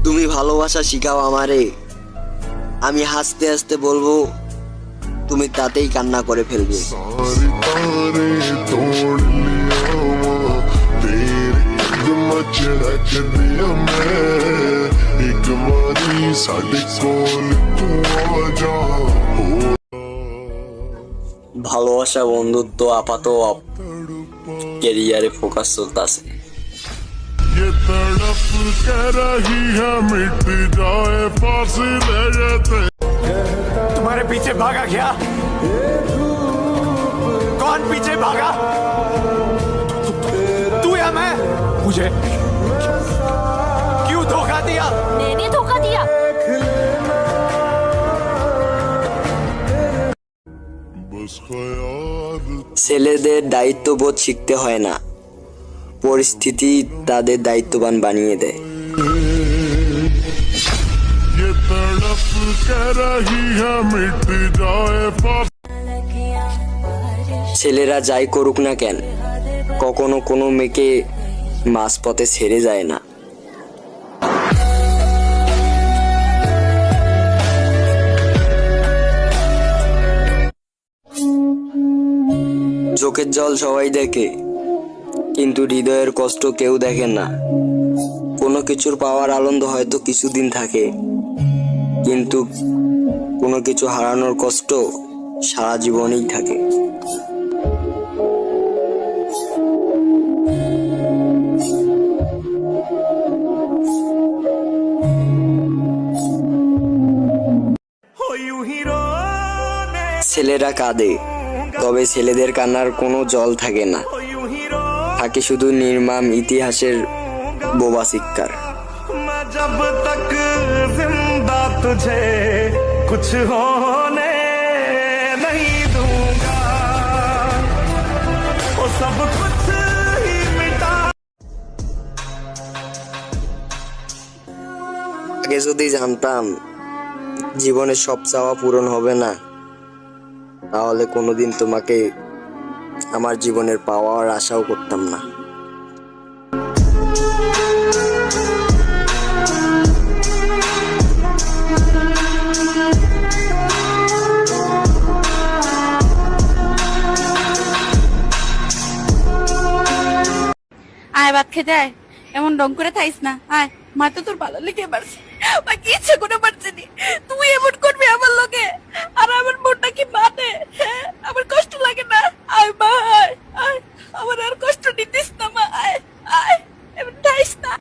তুমি ভালোবাসা শিখাও আমারে, আমি হাসতে হাসতে বলবো, তুমি তাতেই কান্না করে ফেলবে। सारे तारे तोड़ लिया वहाँ, तेरे कदम चढ़क दिया मैं, एक बारी साडे कोल तू आ जा। ভালোবাসা বন্ধুত্ব আপাতত ক্যারিয়ারে ফোকাস চলতেছে। ये तड़प कर रही है मिट जाए फासले ये तुम्हारे पीछे भागा क्या? कौन पीछे भागा? तू या मैं? मुझे क्यों धोखा दिया? मैंने धोखा दिया। बस ख्याल ছেলেদের দায়িত্ববোধ শিখতে হয় না, পরিস্থিতি তাদের দায়িত্ববান বানিয়ে দেয়। ये तड़प कर रही है मिट जाए ছেলেরা যাই করুক না কেন, কখনো কোনো মেয়েকে মাঝপথে ছেড়ে যায় না। চোখের জল সবাই দেখে, কিন্তু হৃদয়ের কষ্ট কেউ দেখে না। কোনো কিছুর পাওয়ার আনন্দ হয়তো কিছুদিন থাকে, কিন্তু কোনো কিছু হারানোর কষ্ট সারা জীবনেই থাকে। ছেলেরা কাঁদে, তবে ছেলেদের কান্নার কোনো জল থাকে না, থাকে শুধু নির্মম ইতিহাসের বোবা চিৎকার। जब तक जिंदा तुझे कुछ होने नहीं दूंगा, वो सब कुछ ही मिटा। আগে যদি জানতাম জীবনের সব চাওয়া পূরণ হবে না, তাহলে কোনোদিন তোমাকে আমার জীবনের পাওয়ার আশাও করতাম না। আয় ভাত খেতে আয়, এমন ডং করে থাইস না। আয়, মা তো তোর ভালো লেগে পারছে, বাকি ইচ্ছে করে পারছে নি। তুই এমন করবি আমার লোকে, আর আমার মনটা কি মানে? হ্যাঁ, আমার কষ্ট লাগে না? আয় মা, আয় আয়, আমার আর কষ্ট নিতিস না মা, আয় আয়, এমন থাইস না।